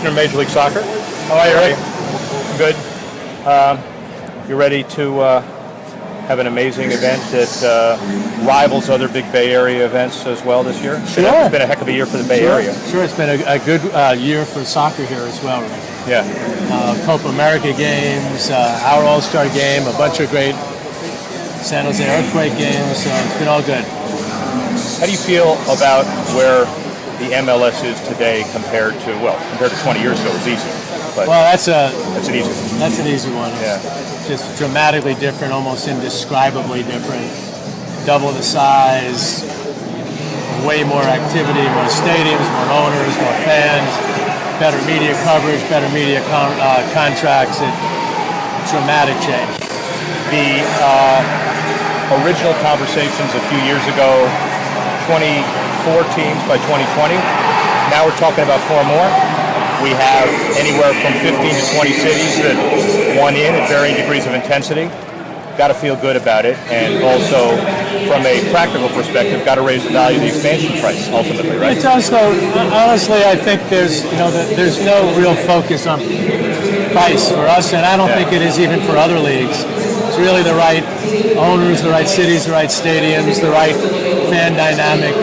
Major League Soccer. How are you, Rick? Good. You ready to have an amazing event that rivals other big Bay Area events as well this year? Sure. It's been a heck of a year for the Bay Area. Sure, it's been a good year for soccer here as well, Rick. Yeah. Copa America games, our All-Star game, a bunch of great San Jose Earthquake games, so it's been all good. How do you feel about where the MLS is today compared to 20 years ago? It was easy. But well, that's an easy one. Yeah. It's just dramatically different, almost indescribably different. Double the size, way more activity, more stadiums, more owners, more fans, better media coverage, better media contracts. Dramatic change. The original conversations a few years ago, 24 teams by 2020. Now we're talking about 4 more. We have anywhere from 15 to 20 cities that want in at varying degrees of intensity. Got to feel good about it, and also from a practical perspective, got to raise the value of the expansion price ultimately, right? It does, though. Honestly, I think there's no real focus on price for us, and I don't think it is even for other leagues. It's really the right owners, the right cities, the right stadiums, the right fan dynamic.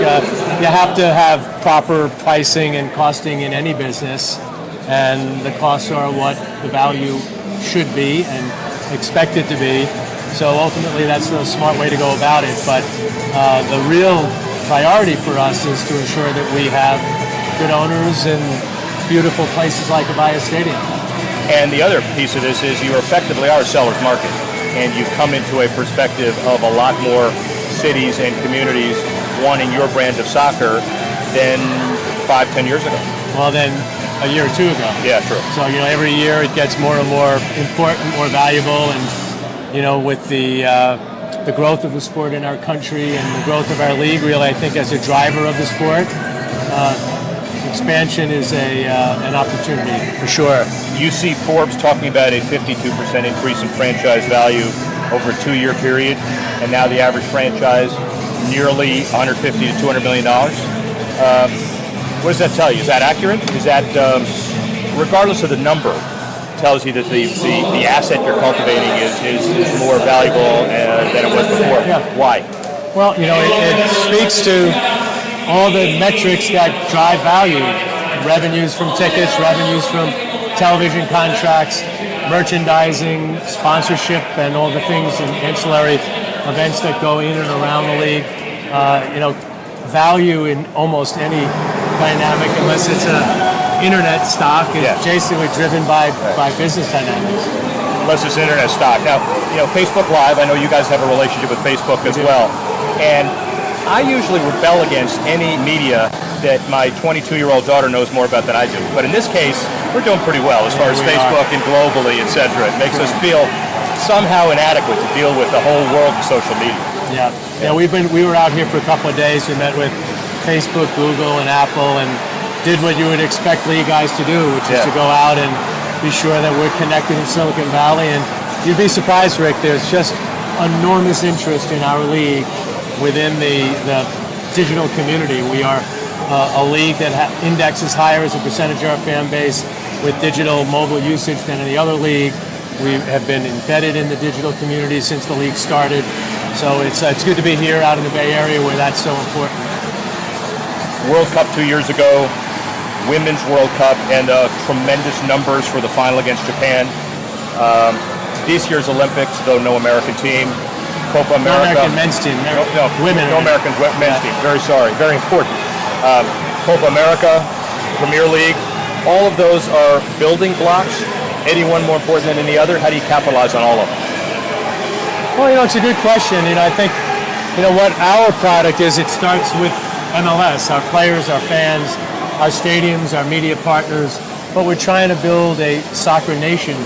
You have to have proper pricing and costing in any business, and the costs are what the value should be and expected to be. So ultimately, that's the smart way to go about it. But the real priority for us is to ensure that we have good owners in beautiful places like Avaya Stadium. And the other piece of this is you effectively are a seller's market, and you come into a perspective of a lot more cities and communities wanting your brand of soccer than 5-10 years ago. Well, then a year or 2 ago. Yeah, true. So, every year it gets more and more important, more valuable, and, with the growth of the sport in our country and the growth of our league, really, I think as a driver of the sport, expansion is an opportunity for sure. You see Forbes talking about a 52% increase in franchise value over a 2-year period, and now the average franchise nearly $150 to $200 million. What does that tell you? Is that accurate? Is that, regardless of the number, tells you that the asset you're cultivating is more valuable than it was before? Yeah. Why? Well, it speaks to all the metrics that drive value. Revenues from tickets, revenues from television contracts, merchandising, sponsorship, and all the things and ancillary events that go in and around the league. Value in almost any dynamic, unless it's an internet stock, is basically driven by business dynamics. Unless it's internet stock. Now, Facebook Live, I know you guys have a relationship with Facebook as well. And I usually rebel against any media that my 22-year-old daughter knows more about than I do. But in this case, we're doing pretty well as far as Facebook and globally, et cetera. It makes us feel somehow inadequate to deal with the whole world of social media. Yeah. We were out here for a couple of days. We met with Facebook, Google, and Apple, and did what you would expect league guys to do, which is to go out and be sure that we're connected in Silicon Valley. And you'd be surprised, Rick, there's just enormous interest in our league within the digital community. We are a league that indexes higher as a percentage of our fan base with digital mobile usage than any other league. We have been embedded in the digital community since the league started. So it's good to be here out in the Bay Area where that's so important. World Cup 2 years ago, Women's World Cup, and tremendous numbers for the final against Japan. This year's Olympics, though no American team. Copa America. No American men's team. No women. No American men's team. Very sorry. Very important. Copa America, Premier League, all of those are building blocks. Any one more important than any other? How do you capitalize on all of them? Well, it's a good question. I think, what our product is, it starts with MLS, our players, our fans, our stadiums, our media partners. But we're trying to build a soccer nation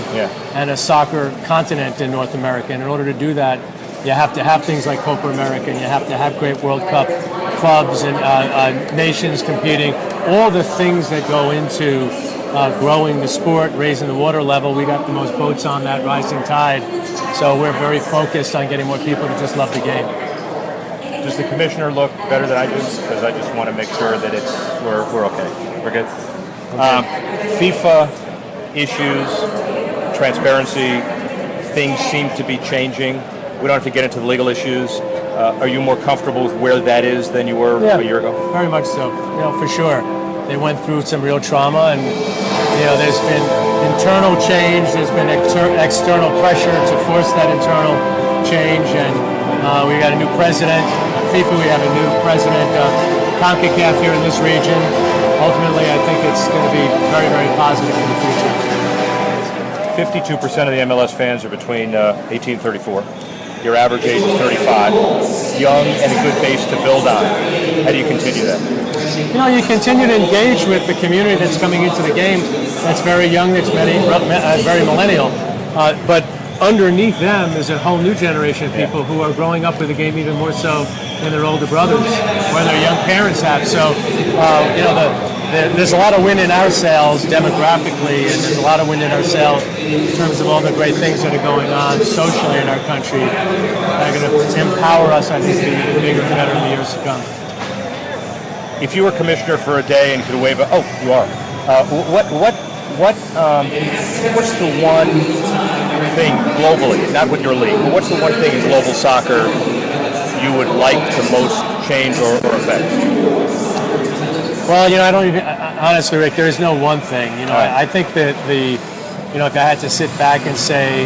and a soccer continent in North America. And in order to do that, you have to have things like Copa America, and you have to have great World Cup clubs and nations competing. All the things that go into growing the sport, raising the water level. We got the most boats on that rising tide. So we're very focused on getting more people to just love the game. Does the commissioner look better than I do? Because I just want to make sure that we're okay. We're good? FIFA issues, transparency, things seem to be changing. We don't have to get into the legal issues. Are you more comfortable with where that is than you were a year ago? Very much so. For sure. They went through some real trauma, and there's been internal change. There's been external pressure to force that internal change, and we got a new president. FIFA, we have a new president. CONCACAF here in this region. Ultimately, I think it's going to be very, very positive in the future. 52% of the MLS fans are between 18 and 34. Your average age is 35. Young and a good base to build on. How do you continue that? You continue to engage with the community that's coming into the game. That's very young. That's very millennial. But underneath them is a whole new generation of people who are growing up with the game even more so than their older brothers or their young parents have. So, there's a lot of wind in our sails demographically, and there's a lot of wind in our sails in terms of all the great things that are going on socially in our country that are going to empower us, I think, to be even bigger and better in the years to come. If you were commissioner for a day and could wave you are. What's the one thing globally, not with your league, but what's the one thing in global soccer you would like to most change or affect? Well, I don't even, honestly, Rick, there is no one thing. I think that if I had to sit back and say,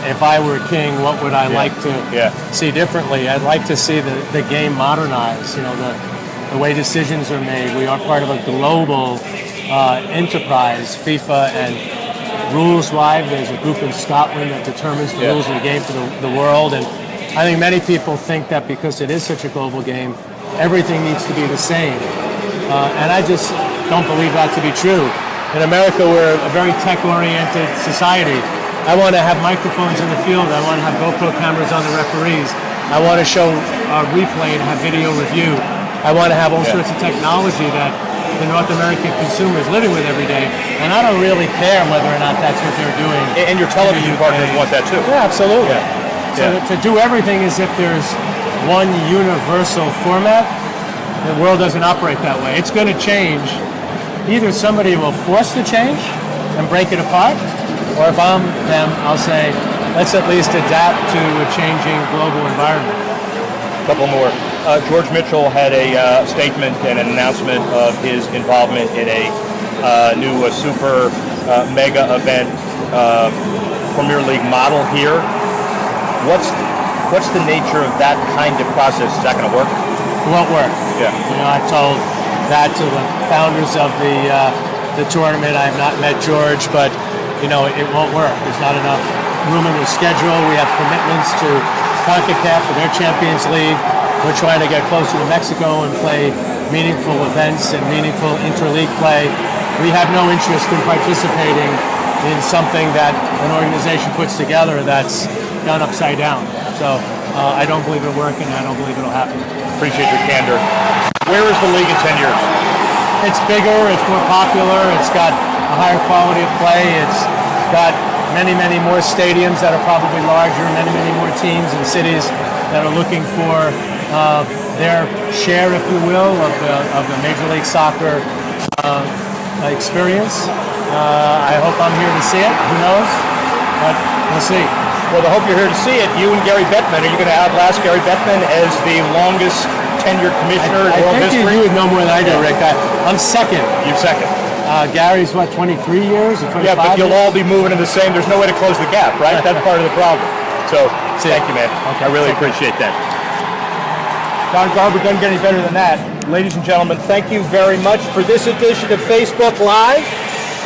if I were king, what would I like to see differently? I'd like to see the game modernized, the way decisions are made. We are part of a global enterprise, FIFA, and rules-wise, there's a group in Scotland that determines the rules of the game for the world. And I think many people think that because it is such a global game, everything needs to be the same. And I just don't believe that to be true. In America, we're a very tech-oriented society. I want to have microphones in the field. I want to have GoPro cameras on the referees. I want to show replay and have video review. I want to have all sorts of technology that the North American consumer is living with every day. And I don't really care whether or not that's what they're doing. And your television partners want that too. Yeah, absolutely. So to do everything as if there's one universal format, the world doesn't operate that way. It's going to change. Either somebody will force the change and break it apart, or if I'm them, I'll say, let's at least adapt to a changing global environment. A couple more. George Mitchell had a statement and an announcement of his involvement in a new super mega event, Premier League model here. What's the nature of that kind of process? Is that going to work? It won't work. Yeah. I've told that to the founders of the tournament. I have not met George, but it won't work. There's not enough room in the schedule. We have commitments to CONCACAF for their Champions League. We're trying to get closer to Mexico and play meaningful events and meaningful interleague play. We have no interest in participating in something that an organization puts together that's done upside down. So I don't believe it'll work, and I don't believe it'll happen. Appreciate your candor. Where is the league in 10 years? It's bigger, it's more popular, it's got a higher quality of play, it's got many, many more stadiums that are probably larger, many, many more teams and cities that are looking for their share, if you will, of the Major League Soccer experience. I hope I'm here to see it, who knows, but we'll see. Well, I hope you're here to see it. You and Gary Bettman, are you going to outlast Gary Bettman as the longest tenured commissioner in world history? I think you would know more than I do, Rick. I'm second. You're second. Gary's, 23 years or 25 Yeah, but you'll all be moving in the same. There's no way to close the gap, right? That's part of the problem. So, thank you, man. Okay, I really appreciate that. Don Garber doesn't get any better than that. Ladies and gentlemen, thank you very much for this edition of Facebook Live.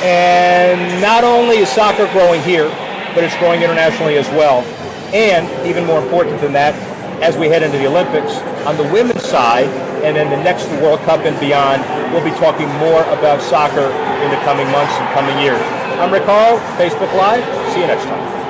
And not only is soccer growing here, but it's growing internationally as well. And even more important than that, as we head into the Olympics, on the women's side, and then the next World Cup and beyond, we'll be talking more about soccer in the coming months and coming years. I'm Rick Horrow, Facebook Live. See you next time.